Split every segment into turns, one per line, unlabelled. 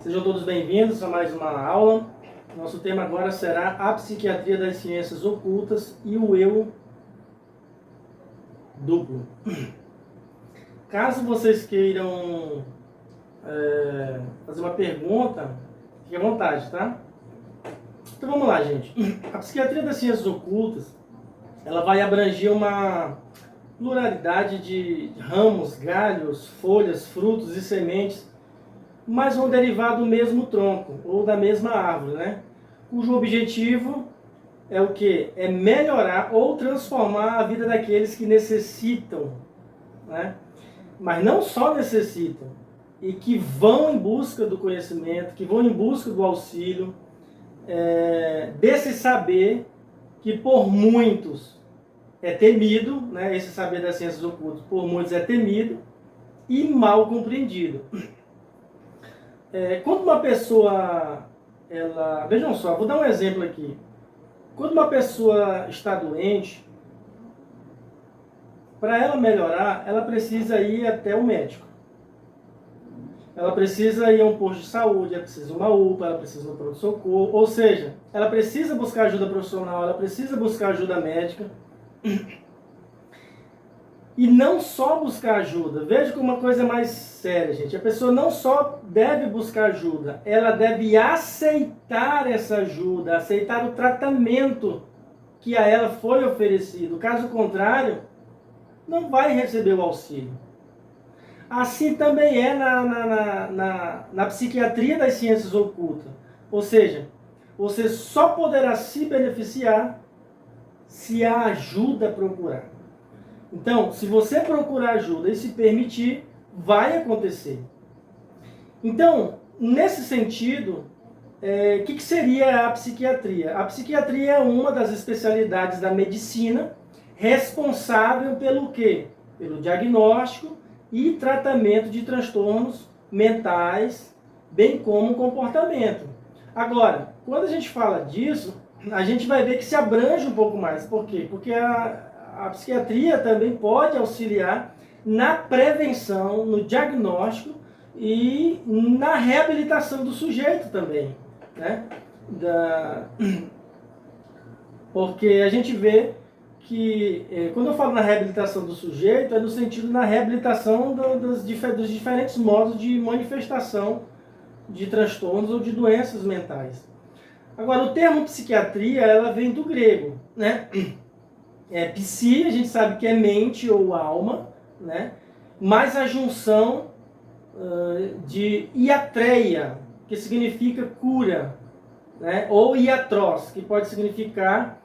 Sejam todos bem-vindos a mais uma aula. Nosso tema agora será a psiquiatria das ciências ocultas e o eu duplo. Caso vocês queiram fazer uma pergunta, fique à vontade, tá? Então vamos lá, gente. A psiquiatria das ciências ocultas, ela vai abranger uma pluralidade de ramos, galhos, folhas, frutos e sementes, mas vão derivar do mesmo tronco ou da mesma árvore, né? Cujo objetivo é o quê? É melhorar ou transformar a vida daqueles que necessitam, né? Mas não só necessitam, e que vão em busca do conhecimento, que vão em busca do auxílio, desse saber que por muitos é temido, né? Esse saber das ciências ocultas por muitos é temido e mal compreendido. Quando uma pessoa, vejam só, vou dar um exemplo aqui. Quando uma pessoa está doente, para ela melhorar, ela precisa ir até o médico. Ela precisa ir a um posto de saúde, ela precisa de uma UPA, ela precisa de um pronto-socorro, ou seja, ela precisa buscar ajuda profissional, ela precisa buscar ajuda médica. E não só buscar ajuda, veja como uma coisa mais séria, gente. A pessoa não só deve buscar ajuda, ela deve aceitar essa ajuda, aceitar o tratamento que a ela foi oferecido. Caso contrário, não vai receber o auxílio. Assim também é na psiquiatria das ciências ocultas. Ou seja, você só poderá se beneficiar se a ajuda procurar. Então, se você procurar ajuda e se permitir, vai acontecer. Então, nesse sentido, o que seria a psiquiatria? A psiquiatria é uma das especialidades da medicina responsável pelo quê? Pelo diagnóstico e tratamento de transtornos mentais, bem como comportamento. Agora, quando a gente fala disso, a gente vai ver que se abrange um pouco mais. Por quê? Porque a psiquiatria também pode auxiliar na prevenção, no diagnóstico e na reabilitação do sujeito também, né? Porque a gente vê que, quando eu falo na reabilitação do sujeito, é no sentido na reabilitação dos diferentes modos de manifestação de transtornos ou de doenças mentais. Agora, o termo psiquiatria, ela vem do grego, né? Psi, a gente sabe que é mente ou alma, né? Mais a junção de iatreia, que significa cura, né? Ou iatros, que pode significar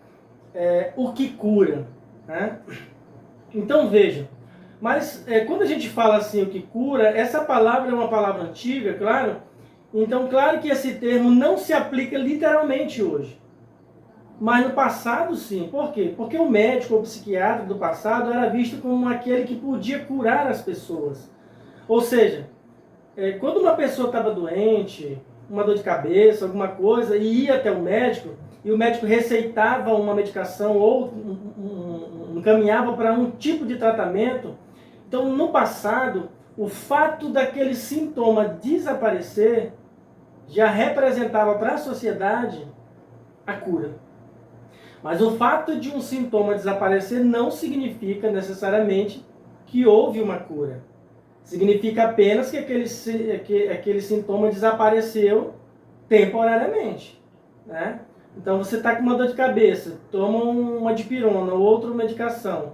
o que cura, né? Então veja, mas quando a gente fala assim o que cura, essa palavra é uma palavra antiga, claro. Então claro que esse termo não se aplica literalmente hoje. Mas no passado, sim. Por quê? Porque o médico ou o psiquiatra do passado era visto como aquele que podia curar as pessoas. Ou seja, quando uma pessoa estava doente, uma dor de cabeça, alguma coisa, e ia até o médico, e o médico receitava uma medicação ou encaminhava para um tipo de tratamento, então no passado, o fato daquele sintoma desaparecer já representava para a sociedade a cura. Mas o fato de um sintoma desaparecer não significa necessariamente que houve uma cura. Significa apenas que aquele sintoma desapareceu temporariamente, né? Então você está com uma dor de cabeça, toma uma dipirona ou outra medicação,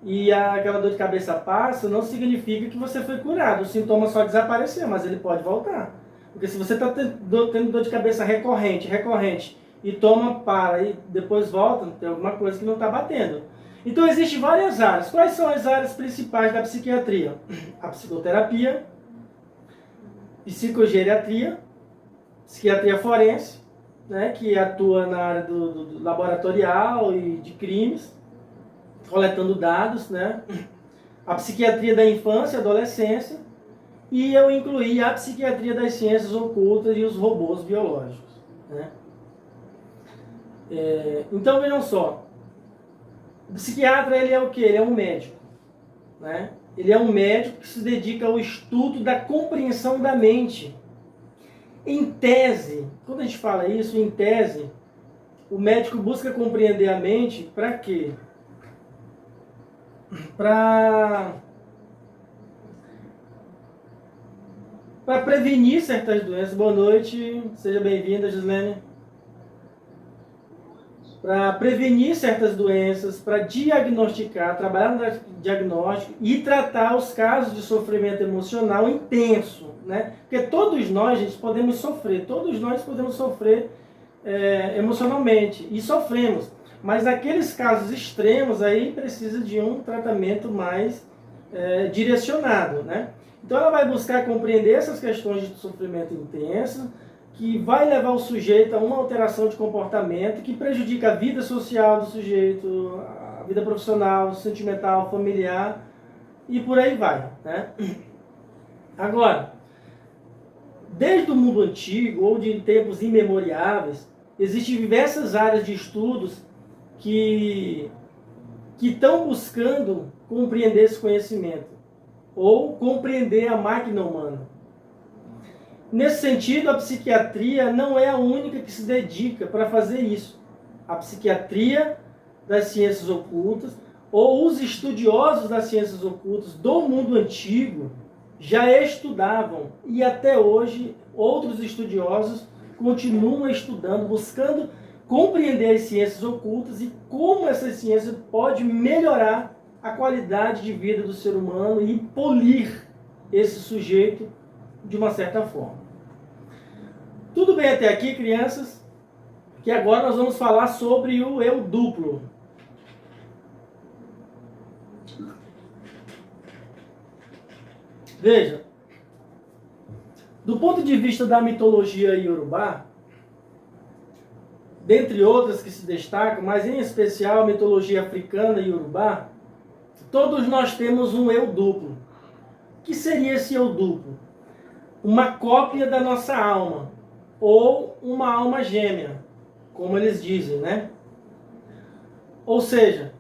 e aquela dor de cabeça passa, não significa que você foi curado. O sintoma só desapareceu, mas ele pode voltar. Porque se você está tendo dor de cabeça recorrente, e toma, para, e depois volta, tem alguma coisa que não está batendo. Então existem várias áreas. Quais são as áreas principais da psiquiatria? A psicoterapia, psicogeriatria, psiquiatria forense, né, que atua na área do laboratorial e de crimes, coletando dados, né? A psiquiatria da infância e adolescência, e eu incluí a psiquiatria das ciências ocultas e os robôs biológicos, né? Então vejam só, o psiquiatra ele é o quê? Ele é um médico, né? Ele é um médico que se dedica ao estudo da compreensão da mente. Em tese, quando a gente fala isso, em tese, o médico busca compreender a mente para quê? Para prevenir certas doenças. Boa noite, seja bem-vinda, Gislene. Para prevenir certas doenças, para diagnosticar, trabalhar no diagnóstico e tratar os casos de sofrimento emocional intenso, né? Porque todos nós, gente, podemos sofrer, emocionalmente e sofremos, mas naqueles casos extremos aí precisa de um tratamento mais direcionado, né? Então ela vai buscar compreender essas questões de sofrimento intenso, que vai levar o sujeito a uma alteração de comportamento que prejudica a vida social do sujeito, a vida profissional, sentimental, familiar e por aí vai, né? Agora, desde o mundo antigo ou de tempos imemoriáveis, existem diversas áreas de estudos que estão buscando compreender esse conhecimento ou compreender a máquina humana. Nesse sentido, a psiquiatria não é a única que se dedica para fazer isso. A psiquiatria das ciências ocultas ou os estudiosos das ciências ocultas do mundo antigo já estudavam e até hoje outros estudiosos continuam estudando, buscando compreender as ciências ocultas e como essa ciência pode melhorar a qualidade de vida do ser humano e polir esse sujeito de uma certa forma. Tudo bem até aqui, crianças? Que agora nós vamos falar sobre o eu duplo. Veja, do ponto de vista da mitologia iorubá, dentre outras que se destacam, mas em especial a mitologia africana e iorubá, todos nós temos um eu duplo. O que seria esse eu duplo? Uma cópia da nossa alma, ou uma alma gêmea, como eles dizem, né? Ou seja,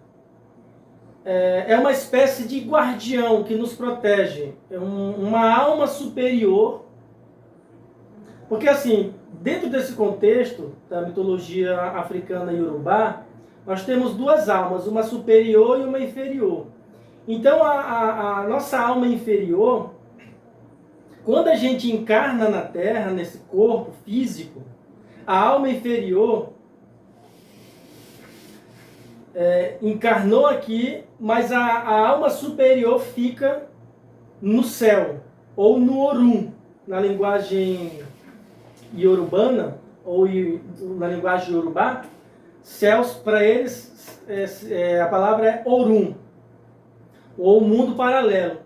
é uma espécie de guardião que nos protege, é uma alma superior, porque assim, dentro desse contexto da mitologia africana e iorubá, nós temos duas almas, uma superior e uma inferior. Então a nossa alma inferior, quando a gente encarna na Terra, nesse corpo físico, a alma inferior encarnou aqui, mas a alma superior fica no céu, ou no Orum, na linguagem iorubana, ou na linguagem iorubá. Céus, para eles, a palavra é Orum, ou mundo paralelo.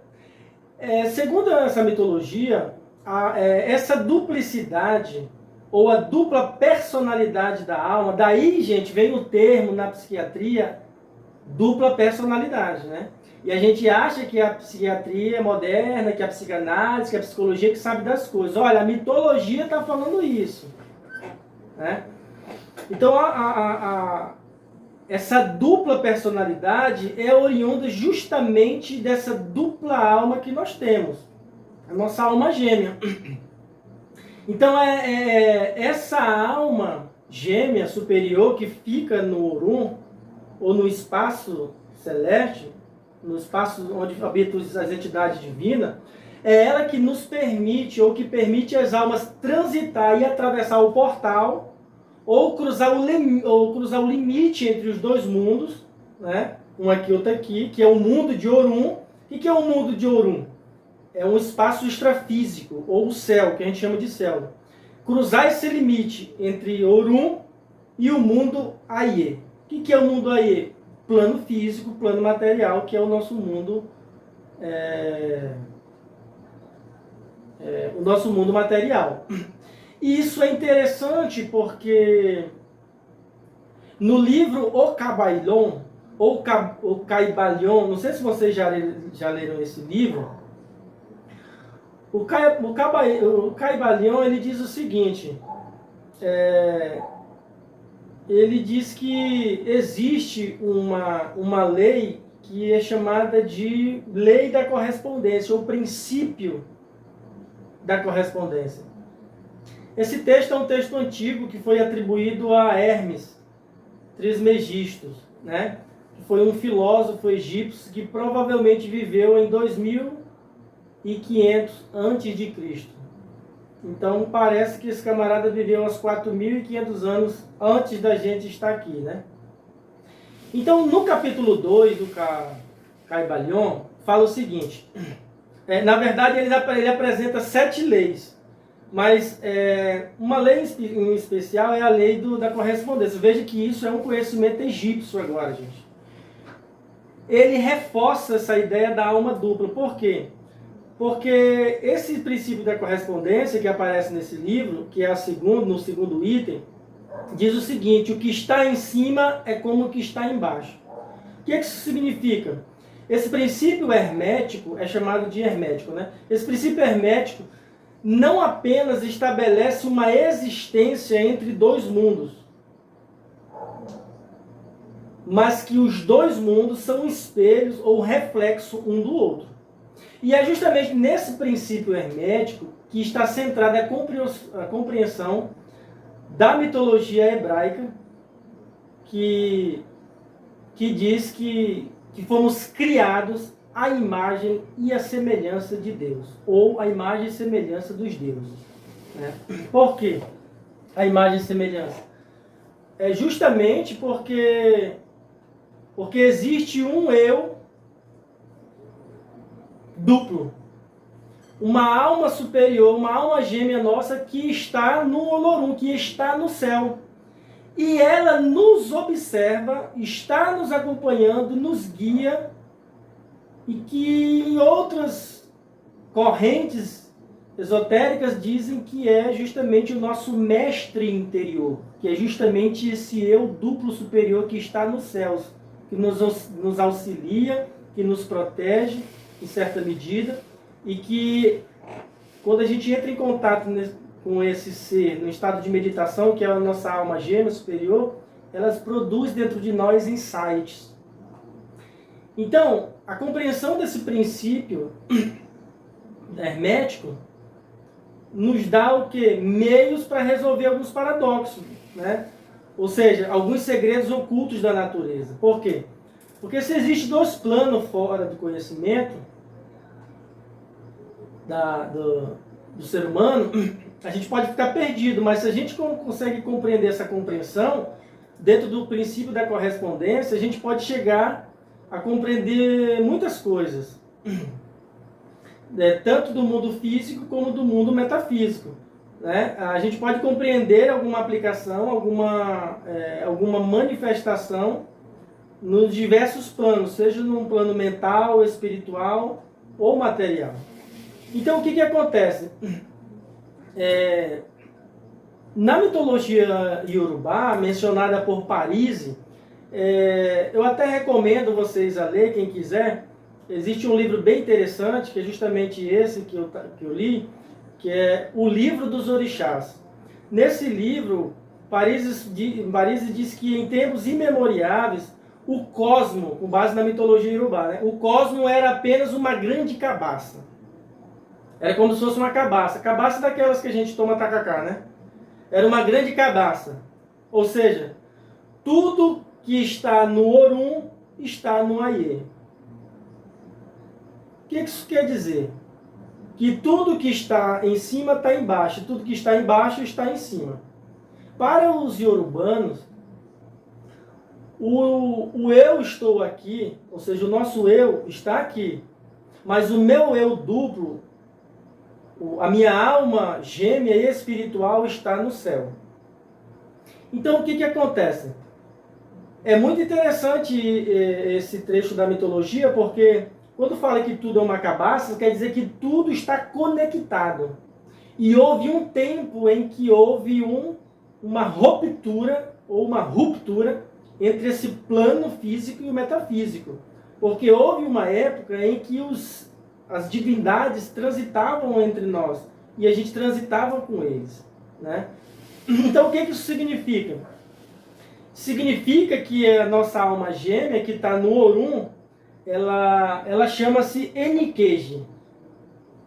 Segundo essa mitologia, essa duplicidade, ou a dupla personalidade da alma, daí, gente, vem o termo na psiquiatria, dupla personalidade, né? E a gente acha que a psiquiatria é moderna, que a psicanálise, que a psicologia que sabe das coisas. Olha, a mitologia está falando isso, né? Então, essa dupla personalidade é oriunda justamente dessa dupla alma que nós temos, a nossa alma gêmea. Então, essa alma gêmea superior que fica no Orum, ou no espaço celeste, no espaço onde habitam as entidades divinas, é ela que nos permite, ou que permite as almas transitar e atravessar o portal, ou cruzar o limite entre os dois mundos, né? Um aqui, outro aqui, que é o mundo de Orum. O que é o mundo de Orum? É um espaço extrafísico, ou o céu, que a gente chama de céu. Cruzar esse limite entre Orum e o mundo Aie. O que é o mundo Aie? Plano físico, plano material, que é o nosso mundo, o nosso mundo material. E isso é interessante porque no livro O Cabalhon, ou O Caibalion, não sei se vocês já leram esse livro, o Caibalion, ele diz o seguinte, ele diz que existe uma lei que é chamada de lei da correspondência, ou princípio da correspondência. Esse texto é um texto antigo que foi atribuído a Hermes Trismegistus, né? Que foi um filósofo egípcio que provavelmente viveu em 2500 antes de Cristo. Então parece que esse camarada viveu uns 4.500 anos antes da gente estar aqui, né? Então no capítulo 2 do Caibalion fala o seguinte, na verdade ele apresenta 7 leis, mas uma lei em especial é a lei da correspondência. Veja que isso é um conhecimento egípcio agora, gente. Ele reforça essa ideia da alma dupla. Por quê? Porque esse princípio da correspondência que aparece nesse livro, que é no segundo item, diz o seguinte: o que está em cima é como o que está embaixo. O que isso significa? Esse princípio hermético é chamado de hermético, né? Esse princípio hermético não apenas estabelece uma existência entre dois mundos, mas que os dois mundos são espelhos ou reflexo um do outro. E é justamente nesse princípio hermético que está centrada a compreensão da mitologia hebraica, que diz que fomos criados à imagem e à semelhança de Deus, ou à imagem e semelhança dos deuses. Né? Por quê? A imagem e semelhança. É justamente porque existe um eu duplo. Uma alma superior, uma alma gêmea nossa que está no Olorum, que está no céu. E ela nos observa, está nos acompanhando, nos guia, e que em outras correntes esotéricas dizem que é justamente o nosso mestre interior, que é justamente esse eu duplo superior que está nos céus, que nos auxilia, que nos protege em certa medida, e que quando a gente entra em contato com esse ser no estado de meditação, que é a nossa alma gêmea superior, elas produzem dentro de nós insights. Então, a compreensão desse princípio hermético nos dá o quê? Meios para resolver alguns paradoxos, né? Ou seja, alguns segredos ocultos da natureza. Por quê? Porque se existem dois planos fora do conhecimento do ser humano, a gente pode ficar perdido, mas se a gente consegue compreender essa compreensão, dentro do princípio da correspondência, a gente pode chegar a compreender muitas coisas, tanto do mundo físico como do mundo metafísico. Né? A gente pode compreender alguma aplicação, alguma manifestação nos diversos planos, seja num plano mental, espiritual ou material. Então, o que acontece? Na mitologia iorubá, mencionada por Parisi, eu até recomendo vocês a ler, quem quiser. Existe um livro bem interessante, que é justamente esse que eu li, que é O Livro dos Orixás. Nesse livro, Parisi diz que em tempos imemoriáveis, o cosmo, com base na mitologia iorubá, né, o cosmo era apenas uma grande cabaça. Era como se fosse uma cabaça. Cabaça daquelas que a gente toma tacacá, né? Era uma grande cabaça. Ou seja, tudo que está no Orum está no Aie. O que isso quer dizer? Que tudo que está em cima está embaixo, tudo que está embaixo está em cima. Para os iorubanos, o eu estou aqui, ou seja, o nosso eu está aqui, mas o meu eu duplo, a minha alma gêmea e espiritual está no céu. Então o que acontece? É muito interessante esse trecho da mitologia, porque quando fala que tudo é uma cabaça, quer dizer que tudo está conectado. E houve um tempo em que houve uma ruptura, ou uma ruptura, entre esse plano físico e o metafísico. Porque houve uma época em que as divindades transitavam entre nós, e a gente transitava com eles. Né? Então o que isso significa? Significa que a nossa alma gêmea, que está no Orum, ela chama-se Enikeji,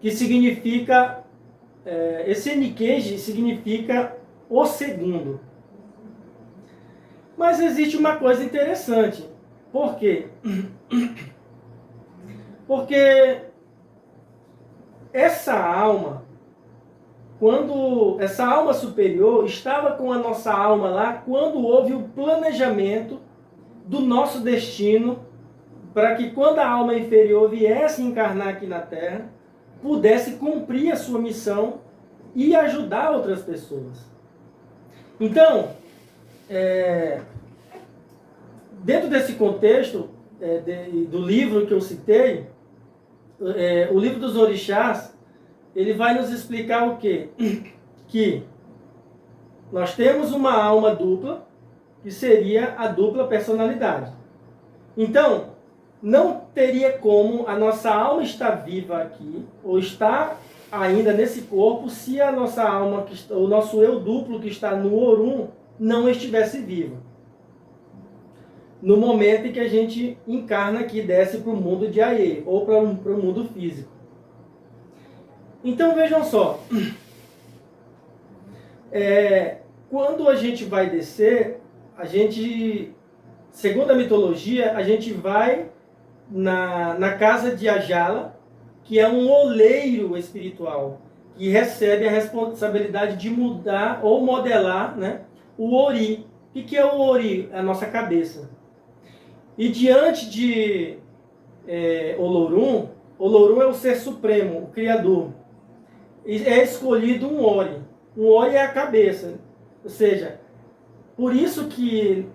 que significa esse Enikeji significa o segundo. Mas existe uma coisa interessante. Por quê? Porque essa alma, quando essa alma superior estava com a nossa alma lá, quando houve o planejamento do nosso destino, para que quando a alma inferior viesse encarnar aqui na Terra, pudesse cumprir a sua missão e ajudar outras pessoas. Então, dentro desse contexto do livro que eu citei, o livro dos orixás, ele vai nos explicar o quê? Que nós temos uma alma dupla, que seria a dupla personalidade. Então, não teria como a nossa alma estar viva aqui, ou estar ainda nesse corpo, se a nossa alma, o nosso eu duplo que está no Orum, não estivesse vivo. No momento em que a gente encarna aqui, desce para o mundo de Aie, ou para o mundo físico. Então vejam só, quando a gente vai descer, a gente, segundo a mitologia, a gente vai na casa de Ajala, que é um oleiro espiritual, que recebe a responsabilidade de mudar ou modelar, né, o Ori. O que é o Ori? A nossa cabeça. E diante de Olorum, Olorum é o ser supremo, o Criador. E é escolhido um Ori. Um Ori é a cabeça. Ou seja, por isso que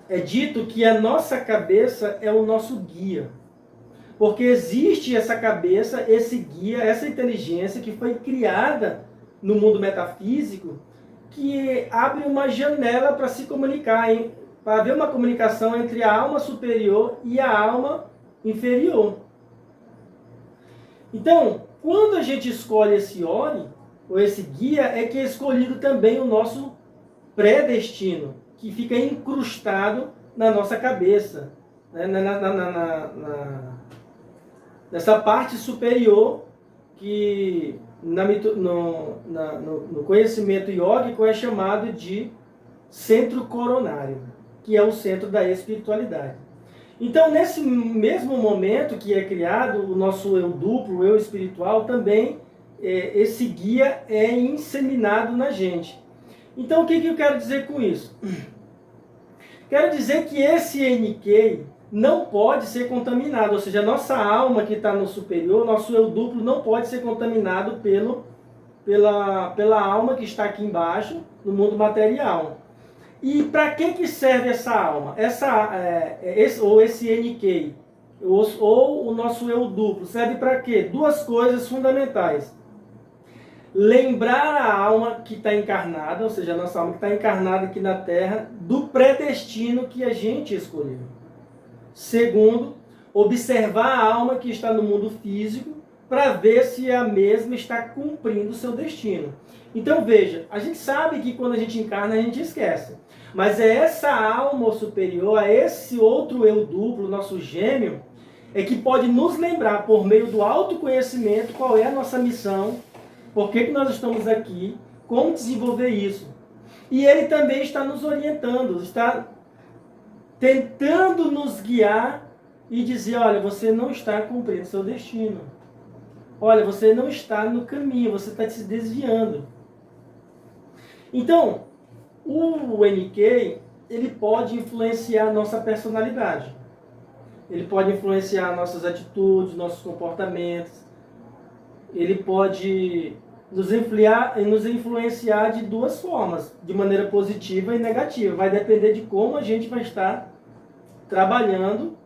é dito que a nossa cabeça é o nosso guia. Porque existe essa cabeça, esse guia, essa inteligência que foi criada no mundo metafísico, que abre uma janela para se comunicar, para haver uma comunicação entre a alma superior e a alma inferior. Então, quando a gente escolhe esse Ori, ou esse guia, é que é escolhido também o nosso predestino, que fica incrustado na nossa cabeça, né? Nessa parte superior que no conhecimento iógico é chamado de centro coronário, que é o centro da espiritualidade. Então, nesse mesmo momento que é criado o nosso eu duplo, o eu espiritual, também esse guia é inseminado na gente. Então, o que eu quero dizer com isso? Quero dizer que esse NK não pode ser contaminado, ou seja, a nossa alma que está no superior, nosso eu duplo não pode ser contaminado pela alma que está aqui embaixo, no mundo material. E para que serve essa alma? Esse NK, ou o nosso eu duplo, serve para quê? Duas coisas fundamentais. Lembrar a alma que está encarnada, ou seja, a nossa alma que está encarnada aqui na Terra, do predestino que a gente escolheu. Segundo, observar a alma que está no mundo físico para ver se a mesma está cumprindo o seu destino. Então veja, a gente sabe que quando a gente encarna a gente esquece. Mas é essa alma superior, é esse outro eu duplo, nosso gêmeo, é que pode nos lembrar por meio do autoconhecimento qual é a nossa missão, por que nós estamos aqui, como desenvolver isso. E ele também está nos orientando, está tentando nos guiar e dizer, olha, você não está cumprindo seu destino. Olha, você não está no caminho, você está se desviando. Então, o NK, ele pode influenciar a nossa personalidade. Ele pode influenciar nossas atitudes, nossos comportamentos. Ele pode nos influenciar de duas formas, de maneira positiva e negativa. Vai depender de como a gente vai estar trabalhando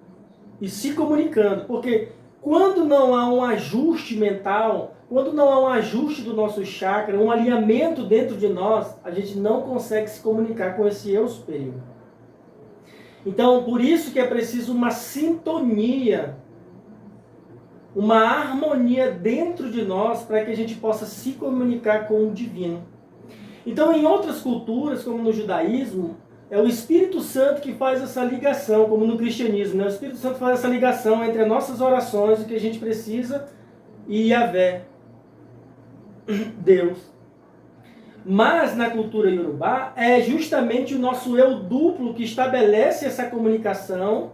e se comunicando. Porque quando não há um ajuste mental, quando não há um ajuste do nosso chakra, um alinhamento dentro de nós, a gente não consegue se comunicar com esse eu superior. Então, por isso que é preciso uma sintonia, uma harmonia dentro de nós para que a gente possa se comunicar com o divino. Então, em outras culturas, como no judaísmo, é o Espírito Santo que faz essa ligação, como no cristianismo, né? O Espírito Santo faz essa ligação entre as nossas orações, o que a gente precisa e Yahvé, Deus. Mas na cultura iorubá é justamente o nosso eu duplo que estabelece essa comunicação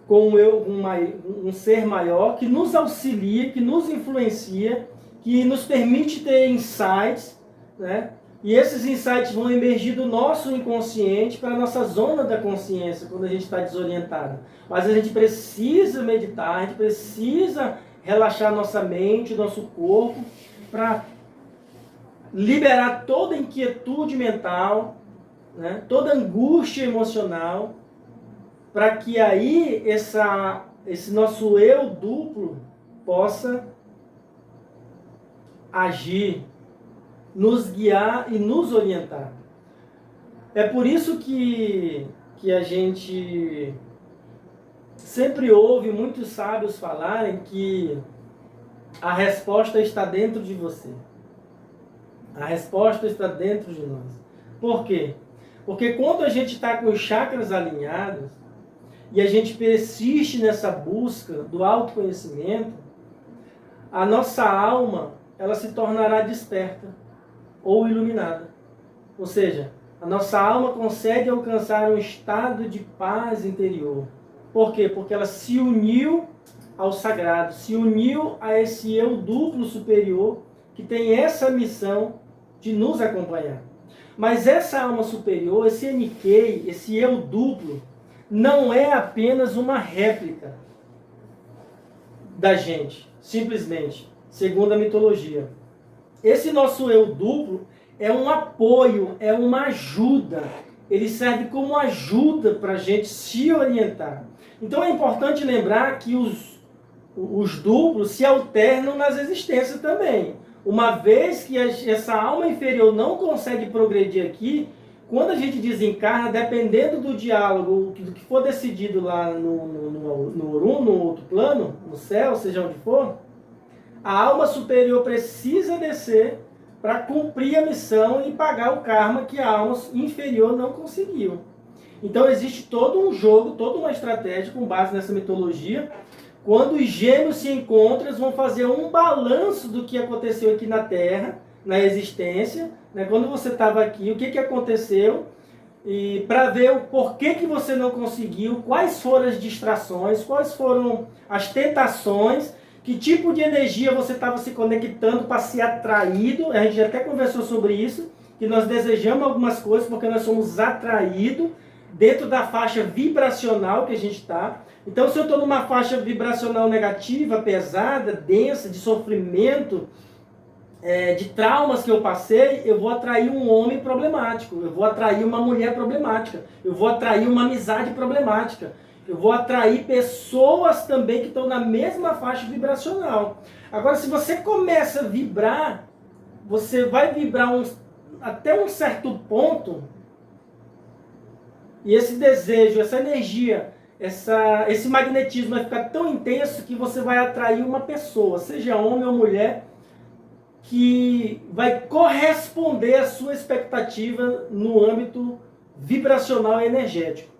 com um ser maior, que nos auxilia, que nos influencia, que nos permite ter insights, né? E esses insights vão emergir do nosso inconsciente para a nossa zona da consciência, quando a gente está desorientado. Mas a gente precisa meditar, a gente precisa relaxar nossa mente, nosso corpo, para liberar toda inquietude mental, né? Toda angústia emocional, para que aí esse nosso eu duplo possa agir, nos guiar e nos orientar. É por isso que a gente sempre ouve muitos sábios falarem que a resposta está dentro de você. A resposta está dentro de nós. Por quê? Porque quando a gente está com os chakras alinhados e a gente persiste nessa busca do autoconhecimento, a nossa alma ela se tornará desperta ou iluminada. Ou seja, a nossa alma consegue alcançar um estado de paz interior. Por quê? Porque ela se uniu ao sagrado, se uniu a esse eu duplo superior que tem essa missão de nos acompanhar. Mas essa alma superior, esse Nikkei, esse eu duplo, não é apenas uma réplica da gente, simplesmente, segundo a mitologia. Esse nosso eu duplo é um apoio, é uma ajuda. Ele serve como ajuda para a gente se orientar. Então é importante lembrar que os duplos se alternam nas existências também. Uma vez que essa alma inferior não consegue progredir aqui, quando a gente desencarna, dependendo do diálogo, do que for decidido lá no Orum, no outro plano, no céu, seja onde for, a alma superior precisa descer para cumprir a missão e pagar o karma que a alma inferior não conseguiu. Então existe todo um jogo, toda uma estratégia com base nessa mitologia. Quando os gêmeos se encontram, eles vão fazer um balanço do que aconteceu aqui na Terra, na existência, né? Quando você estava aqui, o que aconteceu, e para ver o porquê que você não conseguiu, quais foram as distrações, quais foram as tentações, que tipo de energia você estava se conectando para ser atraído. A gente até conversou sobre isso, que nós desejamos algumas coisas porque nós somos atraídos dentro da faixa vibracional que a gente está. Então, se eu estou numa faixa vibracional negativa, pesada, densa, de sofrimento, de traumas que eu passei, eu vou atrair um homem problemático, eu vou atrair uma mulher problemática, eu vou atrair uma amizade problemática, eu vou atrair pessoas também que estão na mesma faixa vibracional. Agora, se você começa a vibrar, você vai vibrar até um certo ponto, e esse desejo, essa energia, esse magnetismo vai ficar tão intenso que você vai atrair uma pessoa, seja homem ou mulher, que vai corresponder à sua expectativa no âmbito vibracional e energético.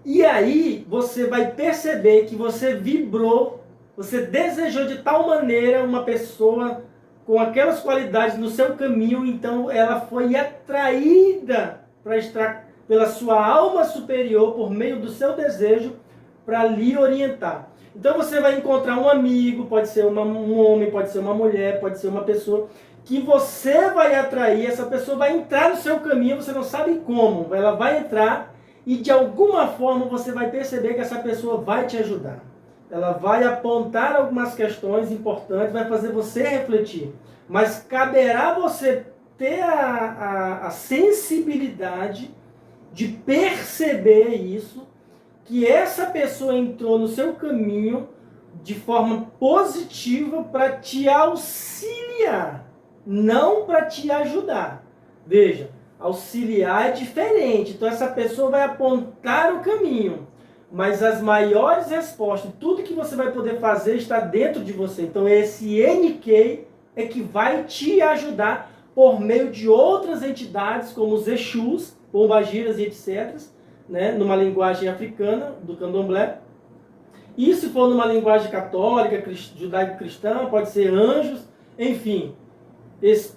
E aí você vai perceber que você vibrou, você desejou de tal maneira uma pessoa com aquelas qualidades no seu caminho, então ela foi atraída para estar pela sua alma superior por meio do seu desejo para lhe orientar. Então você vai encontrar um amigo, pode ser um homem, pode ser uma mulher, pode ser uma pessoa, que você vai atrair, essa pessoa vai entrar no seu caminho, você não sabe como, ela vai entrar e de alguma forma você vai perceber que essa pessoa vai te ajudar. Ela vai apontar algumas questões importantes, vai fazer você refletir. Mas caberá você ter a sensibilidade de perceber isso, que essa pessoa entrou no seu caminho de forma positiva para te auxiliar, não para te ajudar. Veja, auxiliar é diferente. Então essa pessoa vai apontar o caminho, mas as maiores respostas, tudo que você vai poder fazer está dentro de você. Então esse NK é que vai te ajudar por meio de outras entidades, como os Exus, pombagiras e etc., né, numa linguagem africana, do candomblé. E se for numa linguagem católica, judaico-cristã, pode ser anjos, enfim,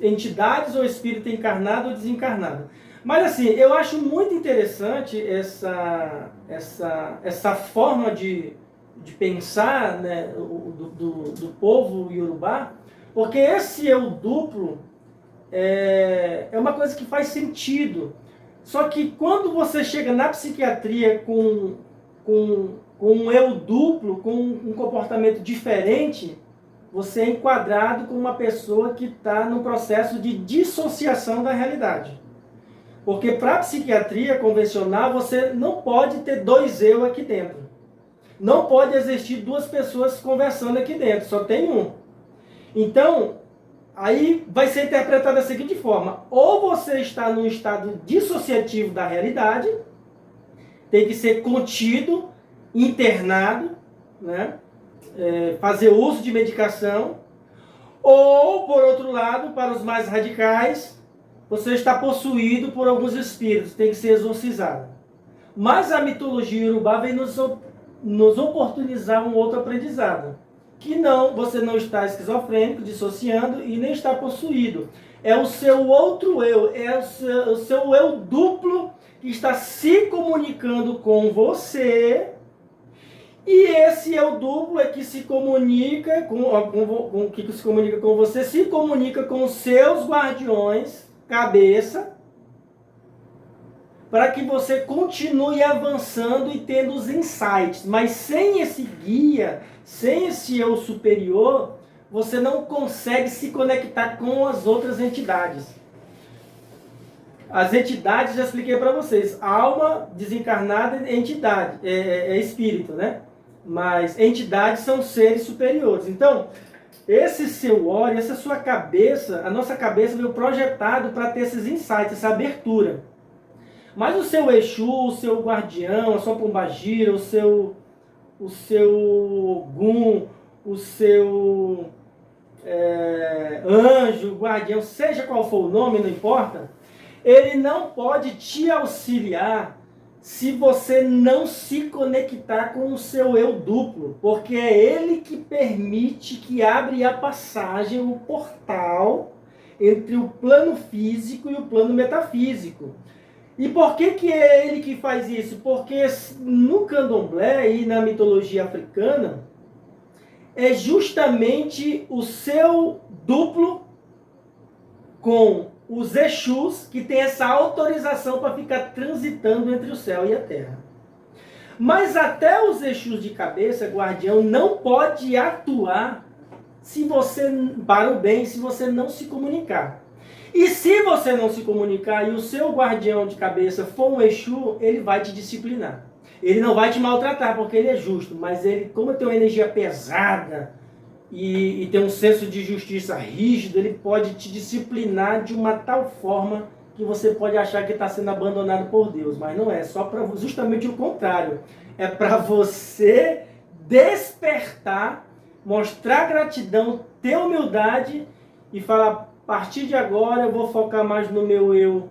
entidades ou espírito encarnado ou desencarnado. Mas assim, eu acho muito interessante essa forma de pensar, né, do povo iorubá, porque esse eu duplo é uma coisa que faz sentido. Só que quando você chega na psiquiatria com um eu duplo, com um comportamento diferente, você é enquadrado como uma pessoa que está no processo de dissociação da realidade. Porque para a psiquiatria convencional, você não pode ter dois eu aqui dentro. Não pode existir duas pessoas conversando aqui dentro, só tem um. Então, aí vai ser interpretado da seguinte forma: ou você está num estado dissociativo da realidade, tem que ser contido, internado, né? Fazer uso de medicação, ou, por outro lado, para os mais radicais, você está possuído por alguns espíritos, tem que ser exorcizado. Mas a mitologia iorubá vem nos oportunizar um outro aprendizado, que não, você não está esquizofrênico, dissociando e nem está possuído. É o seu outro eu, é o seu eu duplo que está se comunicando com você. E esse eu duplo é que se comunica que se comunica com você, se comunica com os seus guardiões, cabeça, para que você continue avançando e tendo os insights. Mas sem esse guia, sem esse eu superior, você não consegue se conectar com as outras entidades. As entidades, já expliquei para vocês, alma desencarnada é entidade, é espírito, né? Mas entidades são seres superiores. Então, esse seu óleo, essa sua cabeça, a nossa cabeça veio projetado para ter esses insights, essa abertura. Mas o seu Exu, o seu guardião, a sua pombagira, o seu Ogum, o seu anjo, guardião, seja qual for o nome, não importa, ele não pode te auxiliar se você não se conectar com o seu eu duplo, porque é ele que permite, que abre a passagem, o portal entre o plano físico e o plano metafísico. E por que é ele que faz isso? Porque no candomblé e na mitologia africana, é justamente o seu duplo com os Exus que tem essa autorização para ficar transitando entre o céu e a terra. Mas até os Exus de cabeça, guardião, não pode atuar se você, para o bem, se você não se comunicar. E se você não se comunicar e o seu guardião de cabeça for um Exu, ele vai te disciplinar. Ele não vai te maltratar, porque ele é justo, mas ele, como tem uma energia pesada e tem um senso de justiça rígido, ele pode te disciplinar de uma tal forma que você pode achar que está sendo abandonado por Deus, mas não é, só para justamente o contrário. É para você despertar, mostrar gratidão, ter humildade e falar: a partir de agora eu vou focar mais no meu eu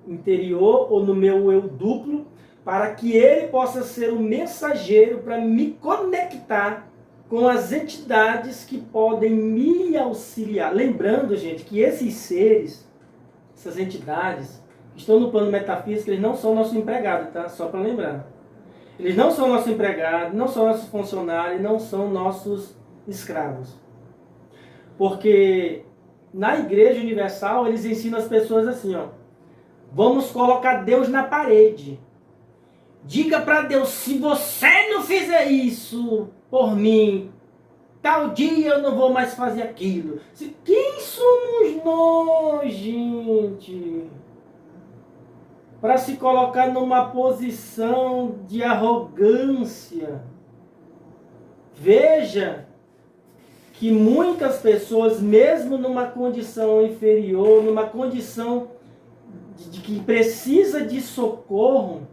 interior ou no meu eu duplo, para que ele possa ser o mensageiro para me conectar com as entidades que podem me auxiliar. Lembrando, gente, que esses seres, essas entidades, que estão no plano metafísico, eles não são nossos empregados, tá? Só para lembrar. Eles não são nossos empregados, não são nossos funcionários, não são nossos escravos. Porque na Igreja Universal, eles ensinam as pessoas assim, ó: vamos colocar Deus na parede. Diga para Deus: se você não fizer isso por mim, tal dia eu não vou mais fazer aquilo. Quem somos nós, gente, para se colocar numa posição de arrogância? Veja que muitas pessoas, mesmo numa condição inferior, numa condição de que precisa de socorro,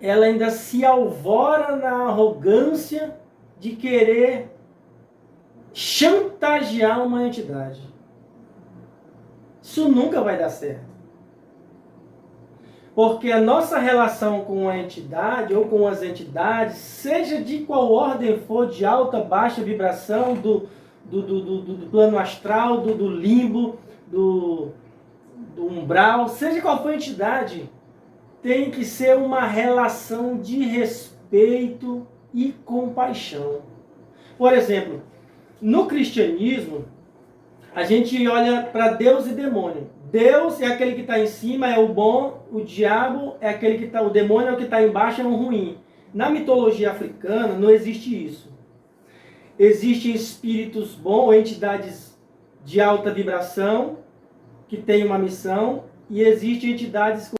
ela ainda se alvora na arrogância de querer chantagear uma entidade. Isso nunca vai dar certo. Porque a nossa relação com a entidade ou com as entidades, seja de qual ordem for, de alta, baixa vibração, do plano astral, do limbo, do umbral, seja qual for a entidade, tem que ser uma relação de respeito e compaixão. Por exemplo, no cristianismo, a gente olha para Deus e demônio. Deus é aquele que está em cima, é o bom, o diabo é aquele que está, o demônio é o que está embaixo, é o ruim. Na mitologia africana não existe isso. Existem espíritos bons, entidades de alta vibração, que têm uma missão, e existem entidades